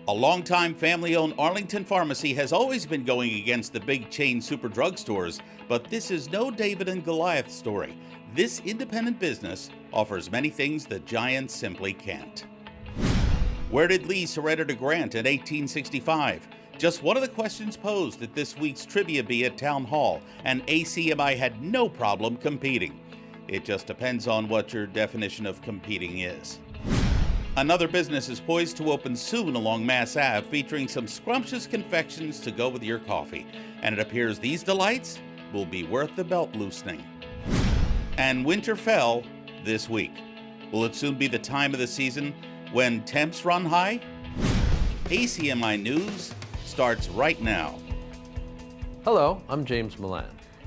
A longtime family-owned Arlington pharmacy has always been going against the big chain super drugstores, but this is no David and Goliath story. This independent business offers many things the giants simply can't. Where did Lee surrender to Grant in 1865? Just one of the questions posed at this week's Trivia Bee at Town Hall, and ACMi had no problem competing. It just depends on what your definition of competing is. Another business is poised to open soon along Mass Ave, featuring some scrumptious confections to go with your coffee. And it appears these delights will be worth the belt loosening. And winter fell this week. Will it soon be the time of the season when temps run high? ACMi News starts right now. Hello, I'm James Milan.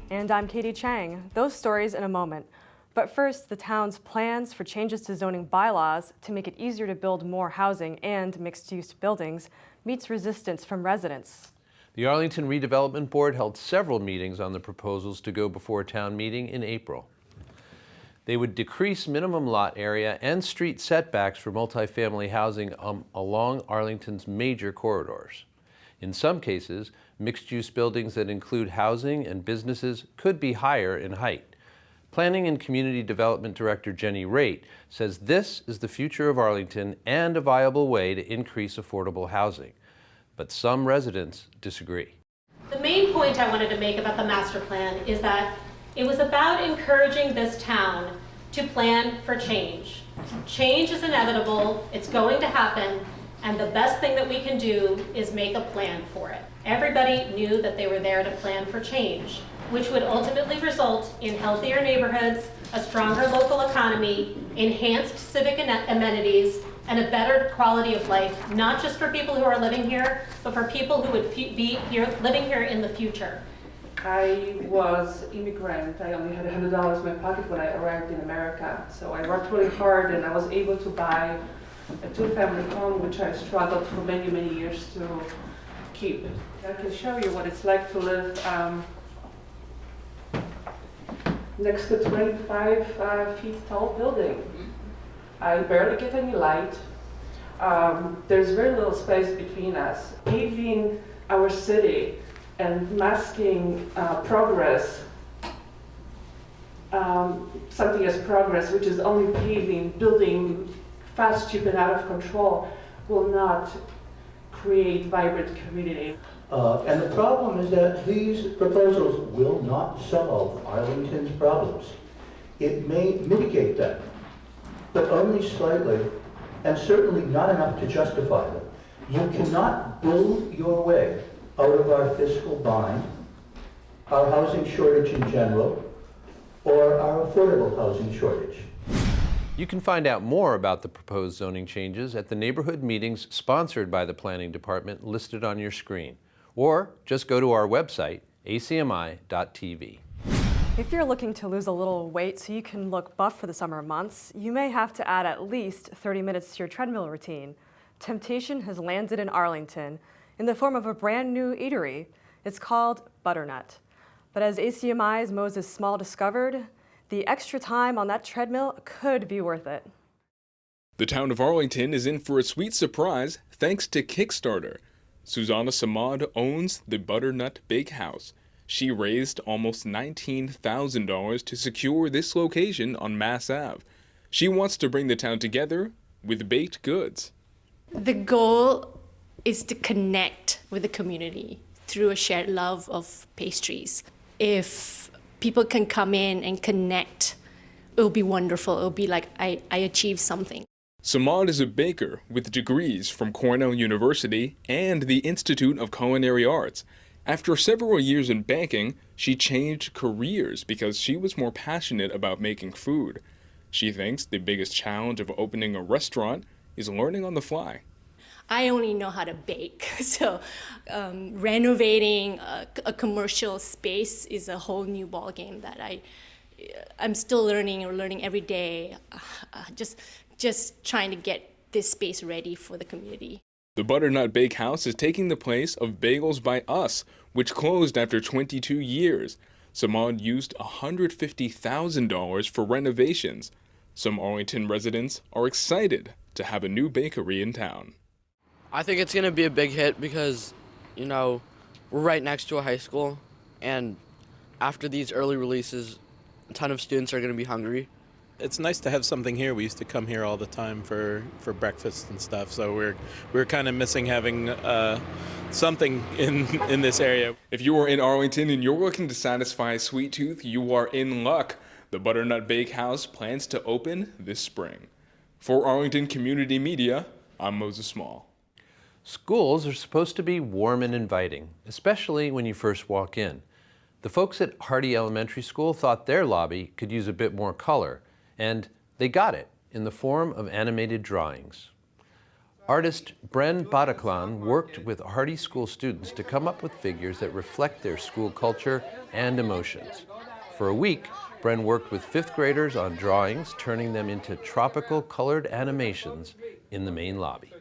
And I'm Katie Chang. Those stories in a moment. But first, the town's plans for changes to zoning bylaws to make it easier to build more housing and mixed-use buildings meets resistance from residents. The Arlington Redevelopment Board held several meetings on the proposals to go before town meeting in April. They would decrease minimum lot area and street setbacks for multifamily housing along Arlington's major corridors. In some cases, mixed-use buildings that include housing and businesses could be higher in height. Planning and Community Development Director Jenny Raitt says this is the future of Arlington and a viable way to increase affordable housing. But some residents disagree. The main point I wanted to make about the master plan is that it was about encouraging this town to plan for change. Change is inevitable, it's going to happen, and the best thing that we can do is make a plan for it. Everybody knew that they were there to plan for change, which would ultimately result in healthier neighborhoods, a stronger local economy, enhanced civic amenities, and a better quality of life, not just for people who are living here, but for people who would be living here in the future. I was immigrant. I only had $100 in my pocket when I arrived in America. So I worked really hard and I was able to buy a two-family home, which I struggled for many, many years to keep. I can show you what it's like to live next to 25 feet tall building. I barely get any light. There's very little space between us. Paving our city and masking progress, something as progress, which is only paving, building fast, cheap, and out of control, will not create vibrant community. And the problem is that these proposals will not solve Arlington's problems. It may mitigate them, but only slightly, and certainly not enough to justify them. You cannot build your way out of our fiscal bind, our housing shortage in general, or our affordable housing shortage. You can find out more about the proposed zoning changes at the neighborhood meetings sponsored by the Planning Department listed on your screen. Or just go to our website, acmi.tv. If you're looking to lose a little weight so you can look buff for the summer months, you may have to add at least 30 minutes to your treadmill routine. Temptation has landed in Arlington in the form of a brand new eatery. It's called Butternut. But as ACMi's Moses Small discovered, the extra time on that treadmill could be worth it. The town of Arlington is in for a sweet surprise thanks to Kickstarter. Susanna Samad owns the Butternut Bakehouse. She raised almost $19,000 to secure this location on Mass Ave. She wants to bring the town together with baked goods. The goal is to connect with the community through a shared love of pastries. If people can come in and connect, it'll be wonderful. It'll be like I achieved something. Samad is a baker with degrees from Cornell University and the Institute of Culinary Arts. After several years in banking, she changed careers because she was more passionate about making food. She thinks the biggest challenge of opening a restaurant is learning on the fly. I only know how to bake, so renovating a commercial space is a whole new ballgame that I'm still learning every day, just trying to get this space ready for the community. The Butternut Bakehouse is taking the place of Bagels by Us, which closed after 22 years. Samad used $150,000 for renovations. Some Arlington residents are excited to have a new bakery in town. I think it's going to be a big hit because, you know, we're right next to a high school, and after these early releases, a ton of students are going to be hungry. It's nice to have something here. We used to come here all the time for breakfast and stuff, so we're kind of missing having something in this area. If you are in Arlington and you're looking to satisfy a sweet tooth, you are in luck. The Butternut Bakehouse plans to open this spring. For Arlington Community Media, I'm Moses Small. Schools are supposed to be warm and inviting, especially when you first walk in. The folks at Hardy Elementary School thought their lobby could use a bit more color, and they got it in the form of animated drawings. Artist Bren Bataclan worked with Hardy School students to come up with figures that reflect their school culture and emotions. For a week, Bren worked with 5th graders on drawings, turning them into tropical colored animations in the main lobby.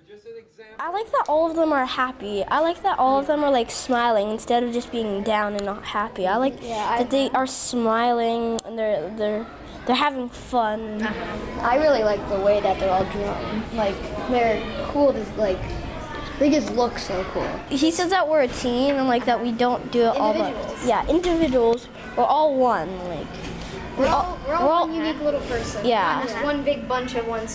I like that all of them are happy. I like that all of them are like smiling instead of just being down and not happy. I like that they are smiling and they're having fun. I really like the way that they're all drawing. Like they're cool to like. They just look so cool. He says that we're a team and like that we don't do it all by individuals. We're all one. Like we're all one unique little person. Yeah. Not just one big bunch of one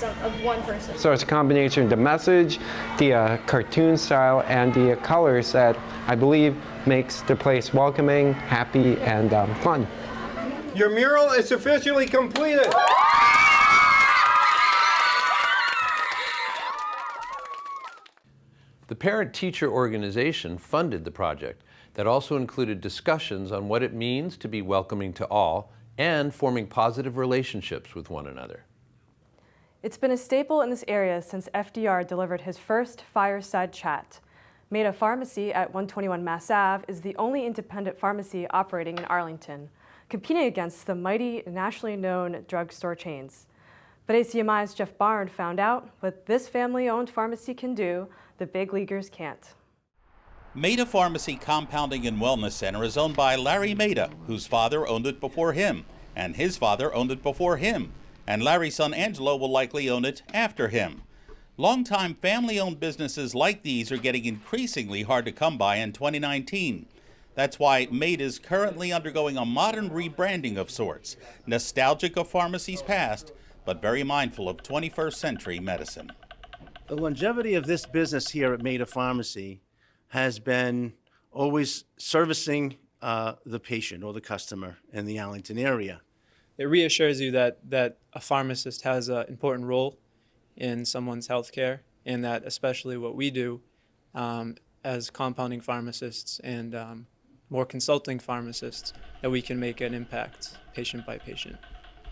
person. So it's a combination of the message, the cartoon style, and the colors that I believe makes the place welcoming, happy, and fun. Your mural is officially completed. The parent-teacher organization funded the project that also included discussions on what it means to be welcoming to all and forming positive relationships with one another. It's been a staple in this area since FDR delivered his first fireside chat. Maida Pharmacy at 121 Mass Ave is the only independent pharmacy operating in Arlington, competing against the mighty nationally known drugstore chains. But ACMi's Jeff Barn found out what this family-owned pharmacy can do, the big leaguers can't. Maida Pharmacy Compounding and Wellness Center is owned by Larry Maida, whose father owned it before him, and his father owned it before him, and Larry's son Angelo will likely own it after him. Longtime family-owned businesses like these are getting increasingly hard to come by in 2019. That's why Maida is currently undergoing a modern rebranding of sorts, nostalgic of pharmacies past, but very mindful of 21st century medicine. The longevity of this business here at Maida Pharmacy has been always servicing the patient or the customer in the Arlington area. It reassures you that a pharmacist has an important role in someone's health care, and that especially what we do as compounding pharmacists and more consulting pharmacists, that we can make an impact patient by patient.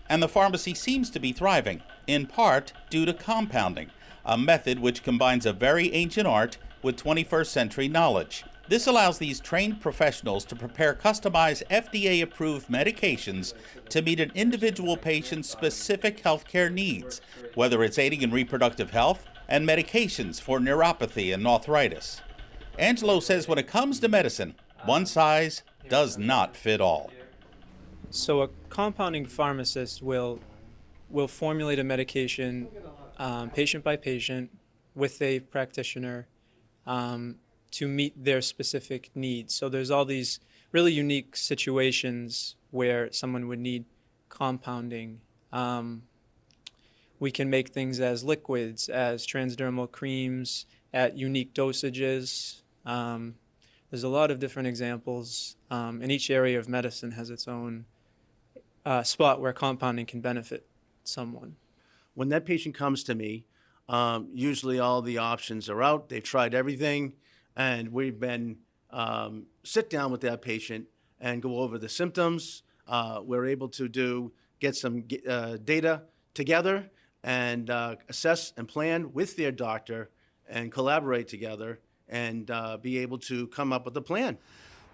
And the pharmacy seems to be thriving, in part due to compounding, a method which combines a very ancient art with 21st century knowledge. This allows these trained professionals to prepare customized FDA-approved medications to meet an individual patient's specific healthcare needs, whether it's aiding in reproductive health and medications for neuropathy and arthritis. Angelo says when it comes to medicine, one size does not fit all. So a compounding pharmacist will formulate a medication patient by patient with a practitioner to meet their specific needs. So there's all these really unique situations where someone would need compounding. We can make things as liquids, as transdermal creams, at unique dosages. There's a lot of different examples, and each area of medicine has its own spot where compounding can benefit someone. When that patient comes to me, usually all the options are out. They've tried everything, and we've been sit down with that patient and go over the symptoms. We're able to get some data together and assess and plan with their doctor and collaborate together and be able to come up with a plan.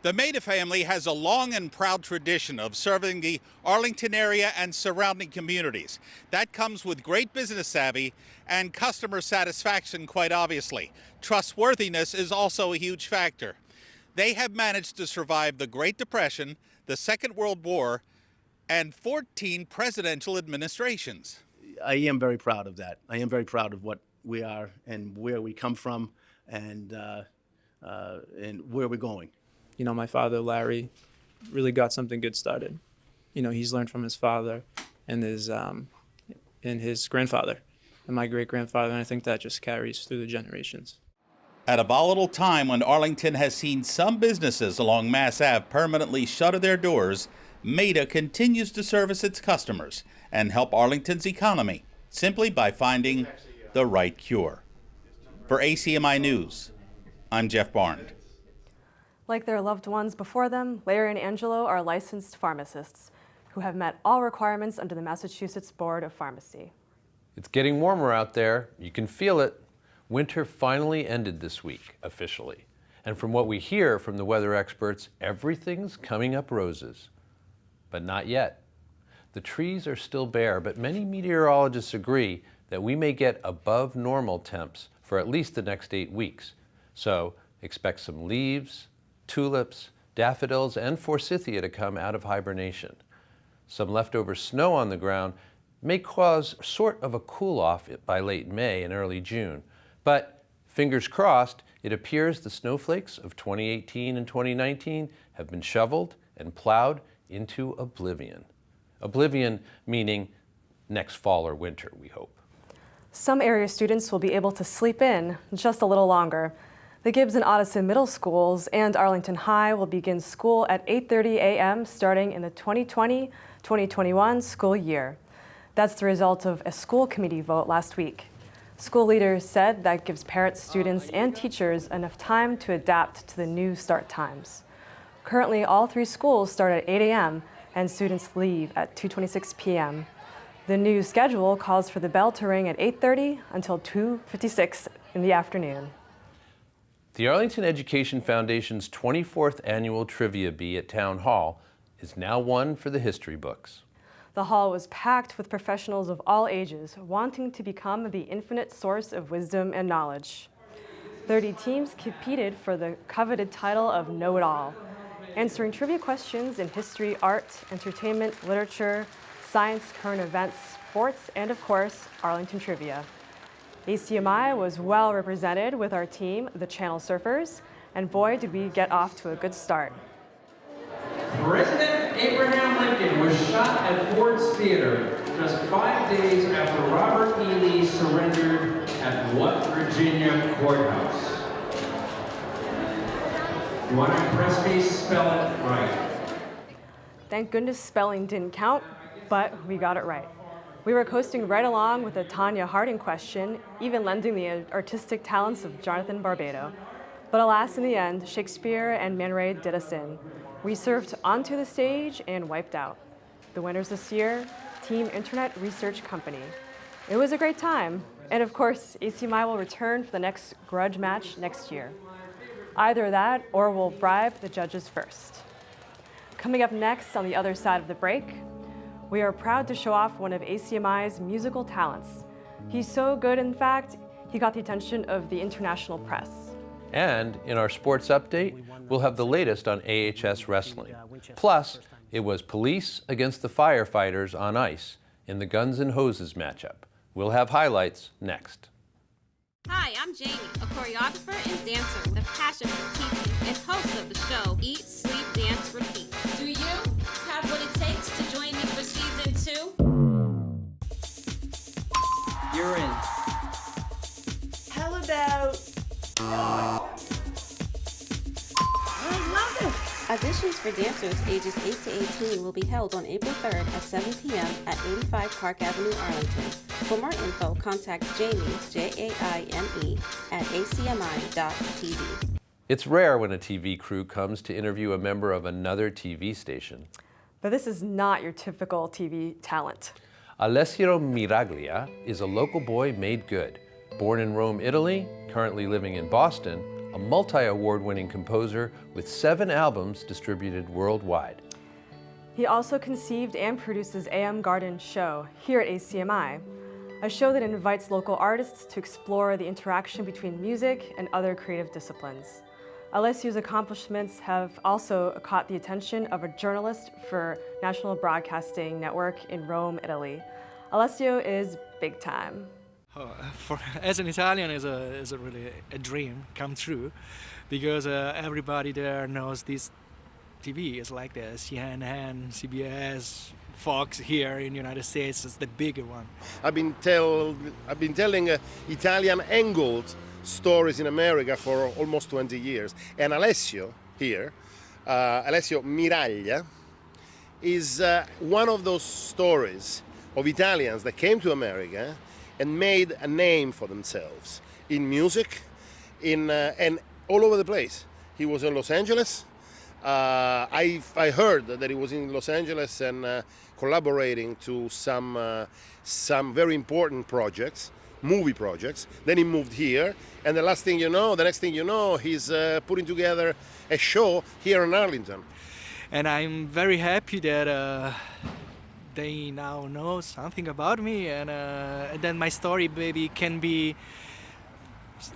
The Maida family has a long and proud tradition of serving the Arlington area and surrounding communities. That comes with great business savvy and customer satisfaction, quite obviously. Trustworthiness is also a huge factor. They have managed to survive the Great Depression, the Second World War, and 14 presidential administrations. I am very proud of that. I am very proud of what we are and where we come from. and where we're going. You know, my father, Larry, really got something good started. You know, he's learned from his father and his grandfather and my great-grandfather, and I think that just carries through the generations. At a volatile time when Arlington has seen some businesses along Mass Ave permanently shutter their doors, Maida continues to service its customers and help Arlington's economy simply by finding the right cure. For ACMi News, I'm Jeff Barnes. Like their loved ones before them, Larry and Angelo are licensed pharmacists who have met all requirements under the Massachusetts Board of Pharmacy. It's getting warmer out there. You can feel it. Winter finally ended this week, officially. And from what we hear from the weather experts, everything's coming up roses. But not yet. The trees are still bare, but many meteorologists agree that we may get above normal temps for at least the next 8 weeks. So expect some leaves, tulips, daffodils, and forsythia to come out of hibernation. Some leftover snow on the ground may cause sort of a cool-off by late May and early June. But fingers crossed, it appears the snowflakes of 2018 and 2019 have been shoveled and plowed into oblivion. Oblivion meaning next fall or winter, we hope. Some area students will be able to sleep in just a little longer. The Gibbs and Ottoson Middle Schools and Arlington High will begin school at 8:30 a.m. starting in the 2020-2021 school year. That's the result of a school committee vote last week. School leaders said that gives parents, students, and teachers enough time to adapt to the new start times. Currently, all 3 schools start at 8 a.m. and students leave at 2:26 p.m. The new schedule calls for the bell to ring at 8:30 until 2:56 in the afternoon. The Arlington Education Foundation's 24th annual Trivia Bee at Town Hall is now one for the history books. The hall was packed with professionals of all ages wanting to become the infinite source of wisdom and knowledge. 30 teams competed for the coveted title of Know-It-All, answering trivia questions in history, art, entertainment, literature, science, current events, sports, and of course, Arlington trivia. ACMi was well represented with our team, the Channel Surfers, and boy, did we get off to a good start. President Abraham Lincoln was shot at Ford's Theater just 5 days after Robert E. Lee surrendered at what Virginia courthouse? You want to impress me? Spell it right. Thank goodness spelling didn't count, but we got it right. We were coasting right along with a Tanya Harding question, even lending the artistic talents of Jonathan Barbado. But alas, in the end, Shakespeare and Man Ray did us in. We surfed onto the stage and wiped out. The winners this year, Team Internet Research Company. It was a great time. And of course, ACMi will return for the next grudge match next year. Either that or we'll bribe the judges first. Coming up next on the other side of the break, we are proud to show off one of ACMi's musical talents. He's so good, in fact, he got the attention of the international press. And in our sports update, we'll have the latest on AHS wrestling. Plus, it was police against the firefighters on ice in the Guns N' Hoses matchup. We'll have highlights next. Hi, I'm Jamie, a choreographer and dancer with a passion for TV and host of the show Eat, Sleep, Dance, Repeat. Do you have what it takes to join me for season 2? You're in. How about... I love it! Auditions for dancers ages 8 to 18 will be held on April 3rd at 7 p.m. at 85 Park Avenue, Arlington. For more info, contact Jamie, Jaime, at acmi.tv. It's rare when a TV crew comes to interview a member of another TV station. But this is not your typical TV talent. Alessio Miraglia is a local boy made good. Born in Rome, Italy, currently living in Boston, a multi-award-winning composer with 7 albums distributed worldwide. He also conceived and produces AM Garden Show here at ACMi, a show that invites local artists to explore the interaction between music and other creative disciplines. Alessio's accomplishments have also caught the attention of a journalist for National Broadcasting Network in Rome, Italy. Alessio is big time. As an Italian, is a really a dream come true, because everybody there knows this TV is like the CNN, CBS, Fox here in the United States is the bigger one. I've been telling Italian angled stories in America for almost 20 years, and Alessio here, Alessio Miraglia, is one of those stories of Italians that came to America and made a name for themselves in music, and all over the place. He was in Los Angeles. I heard that he was in Los Angeles and collaborating to some very important projects, movie projects. Then he moved here, and the next thing you know, he's putting together a show here in Arlington. And I'm very happy that they now know something about me, and then my story maybe can be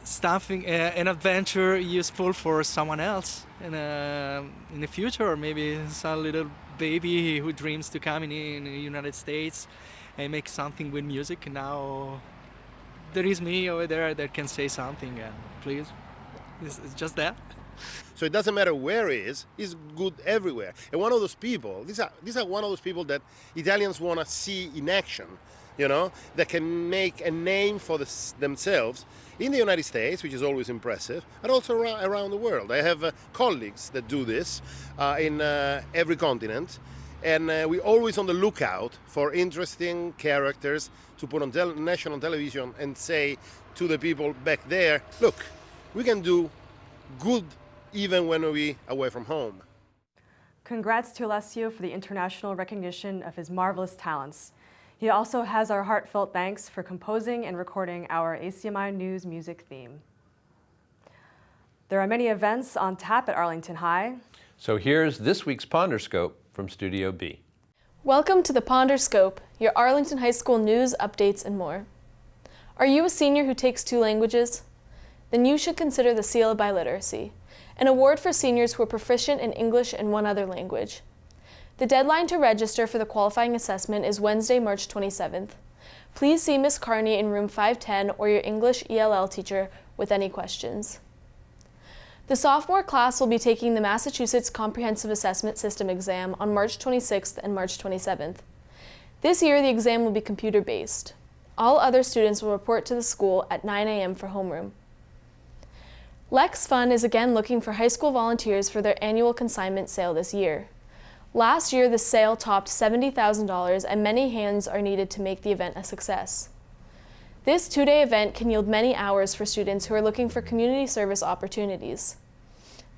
something, an adventure useful for someone else in the future, or maybe some little baby who dreams to come in the United States and make something with music. Now there is me over there that can say something, and please, it's just that. So it doesn't matter where he is, he's good everywhere. And one of those people, these are one of those people that Italians want to see in action, you know, that can make a name for themselves in the United States, which is always impressive, but also around the world. I have colleagues that do this in every continent, and we're always on the lookout for interesting characters to put on national television and say to the people back there, look, we can do good even when we're away from home. Congrats to Alessio for the international recognition of his marvelous talents. He also has our heartfelt thanks for composing and recording our ACMi News music theme. There are many events on tap at Arlington High. So here's this week's Ponderscope from Studio B. Welcome to the Ponderscope, your Arlington High School news, updates, and more. Are you a senior who takes 2 languages? Then you should consider the Seal of Biliteracy, an award for seniors who are proficient in English and 1 other language. The deadline to register for the qualifying assessment is Wednesday, March 27th. Please see Ms. Carney in room 510 or your English ELL teacher with any questions. The sophomore class will be taking the Massachusetts Comprehensive Assessment System exam on March 26th and March 27th. This year, the exam will be computer-based. All other students will report to the school at 9 a.m. for homeroom. Lex Fun is again looking for high school volunteers for their annual consignment sale this year. Last year, the sale topped $70,000, and many hands are needed to make the event a success. This 2-day event can yield many hours for students who are looking for community service opportunities.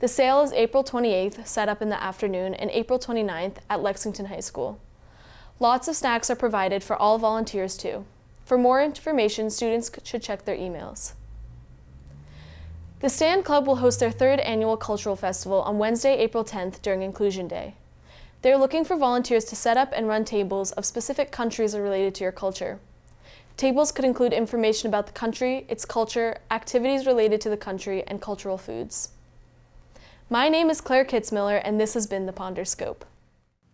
The sale is April 28th, set up in the afternoon, and April 29th at Lexington High School. Lots of snacks are provided for all volunteers too. For more information, students should check their emails. The Stand Club will host their 3rd annual cultural festival on Wednesday, April 10th during Inclusion Day. They're looking for volunteers to set up and run tables of specific countries related to your culture. Tables could include information about the country, its culture, activities related to the country, and cultural foods. My name is Claire Kitzmiller, and this has been the Ponderscope.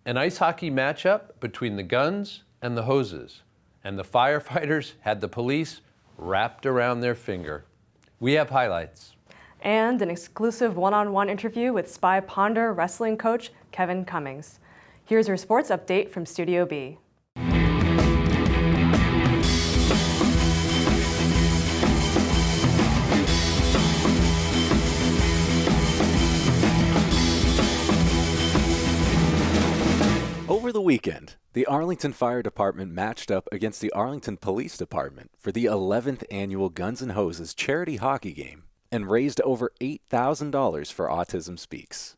An ice hockey matchup between the guns and the hoses, and the firefighters had the police wrapped around their finger. We have highlights. And an exclusive one-on-one interview with Spy Ponder wrestling coach Kevin Cummings. Here's your sports update from Studio B. Over the weekend, the Arlington Fire Department matched up against the Arlington Police Department for the 11th annual Guns N' Hoses charity hockey game and raised over $8,000 for Autism Speaks.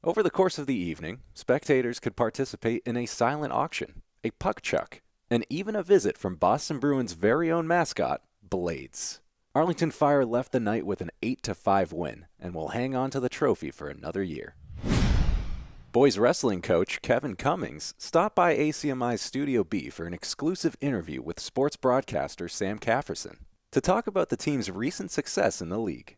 Over the course of the evening, spectators could participate in a silent auction, a puck chuck, and even a visit from Boston Bruins' very own mascot, Blades. Arlington Fire left the night with an 8-5 win and will hang on to the trophy for another year. Boys wrestling coach Kevin Cummings stopped by ACMi's Studio B for an exclusive interview with sports broadcaster Sam Cafferson to talk about the team's recent success in the league.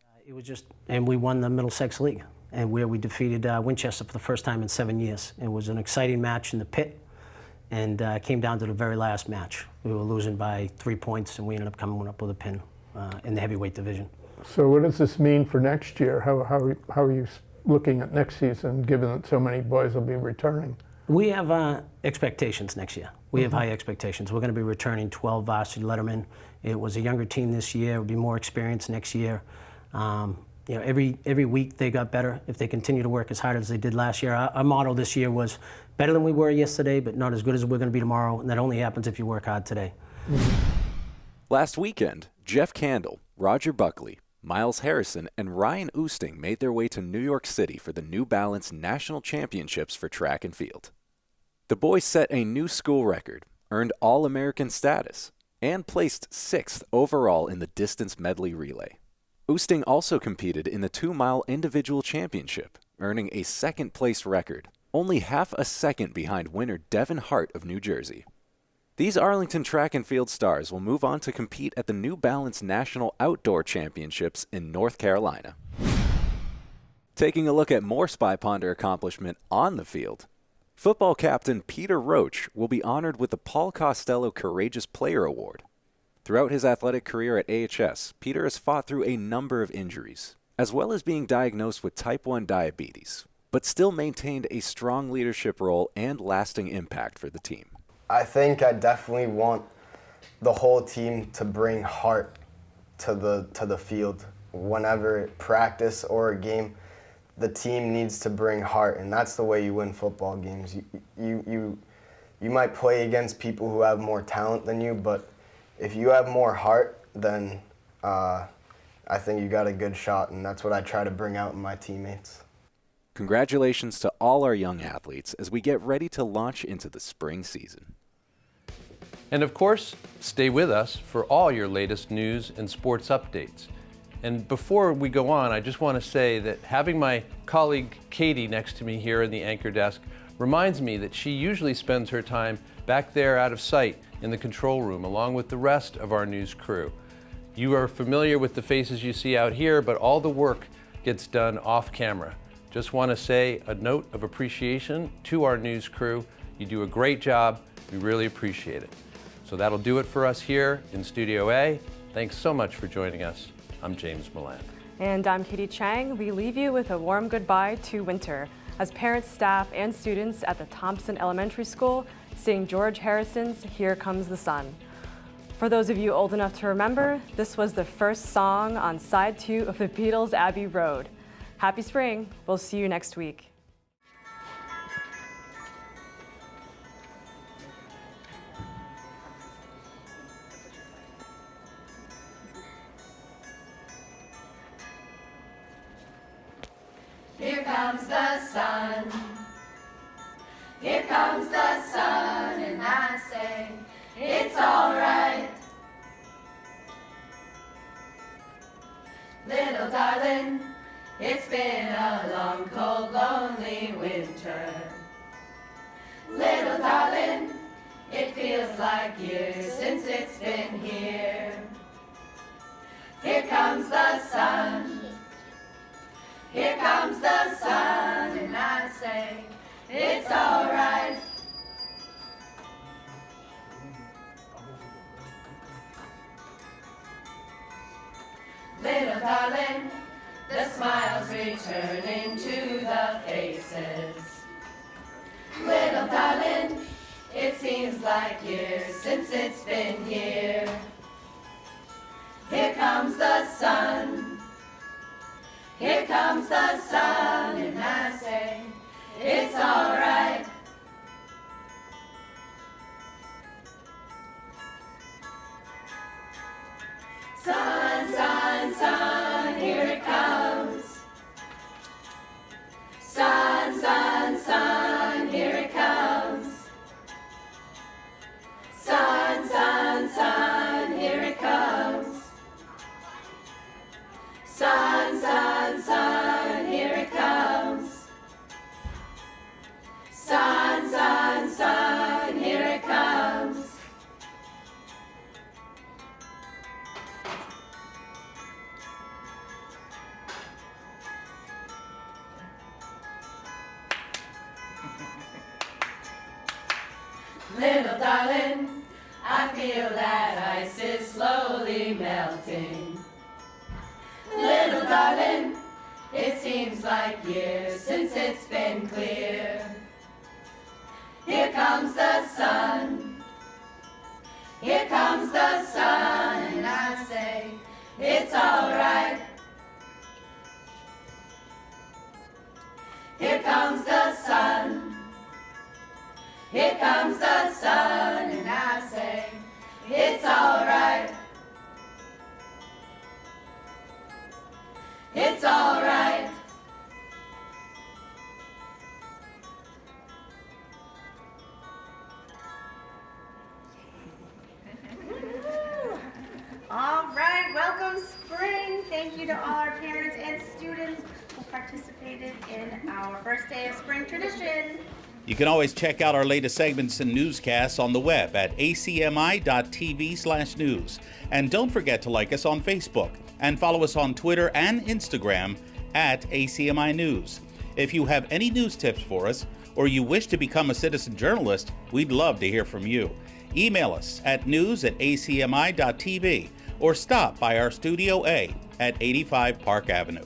And we won the Middlesex League, and where we defeated Winchester for the first time in 7 years. It was an exciting match in the pit, and came down to the very last match. We were losing by 3 points, and we ended up coming up with a pin in the heavyweight division. So what does this mean for next year? How are you looking at next season, given that so many boys will be returning? We have expectations next year. We have high expectations. We're going to be returning 12 varsity lettermen. It was a younger team this year. It will be more experience next year. You know, every week they got better if they continue to work as hard as they did last year. Our motto this year was better than we were yesterday, but not as good as we're going to be tomorrow. And that only happens if you work hard today. Last weekend, Jeff Candle, Roger Buckley, Miles Harrison, and Ryan Oosting made their way to New York City for the New Balance National Championships for track and field. The boys set a new school record, earned All-American status, and placed 6th overall in the distance medley relay. Oosting also competed in the 2-mile individual championship, earning a 2nd-place record, only half a second behind winner Devin Hart of New Jersey. These Arlington track and field stars will move on to compete at the New Balance National Outdoor Championships in North Carolina. Taking a look at more Spy Ponder accomplishment on the field, football captain Peter Roach will be honored with the Paul Costello Courageous Player Award. Throughout his athletic career at AHS, Peter has fought through a number of injuries, as well as being diagnosed with type 1 diabetes, but still maintained a strong leadership role and lasting impact for the team. I think I definitely want the whole team to bring heart to the field. Whenever practice or a game, the team needs to bring heart, and that's the way you win football games. You might play against people who have more talent than you, but if you have more heart, then I think you got a good shot, and that's what I try to bring out in my teammates. Congratulations to all our young athletes as we get ready to launch into the spring season. And of course, stay with us for all your latest news and sports updates. And before we go on, I just want to say that having my colleague Katie next to me here in the anchor desk reminds me that she usually spends her time back there out of sight in the control room along with the rest of our news crew. You are familiar with the faces you see out here, but all the work gets done off camera. Just want to say a note of appreciation to our news crew. You do a great job. We really appreciate it. So that'll do it for us here in Studio A. Thanks so much for joining us. I'm James Milan. And I'm Katie Chang. We leave you with a warm goodbye to winter as parents, staff, and students at the Thompson Elementary School sing George Harrison's Here Comes the Sun. For those of you old enough to remember, this was the first song on side 2 of the Beatles' Abbey Road. Happy spring. We'll see you next week. Here comes the sun. Here comes the sun, and I say, it's all right. Little darling, it's been a long, cold, lonely winter. Little darling, it feels like years since it's been here. Here comes the sun. Here comes the sun, and I say, it's all right. Little darling, the smiles returning to the faces. Little darling, it seems like years since it's been here. Here comes the sun. Here comes the sun, and I say, it's all right. Sun, sun, sun, here it comes. Sun, sun, sun, here it comes. Sun, sun, sun, here it comes. Sun, sun, sun, here it comes. Sun, sun, sun, here it comes. Little darling, I feel that ice is slowly melting. Little darling, it seems like years since it's been clear. Here comes the sun. Here comes the sun, and I say, it's all right. Here comes the sun. Here comes the sun, and I say, it's all right. It's all right. All right, welcome spring. Thank you to all our parents and students who participated in our first day of spring tradition. You can always check out our latest segments and newscasts on the web at acmi.tv/news. And don't forget to like us on Facebook and follow us on Twitter and Instagram at ACMi News. If you have any news tips for us, or you wish to become a citizen journalist, we'd love to hear from you. Email us at news@acmi.tv or stop by our Studio A at 85 Park Avenue.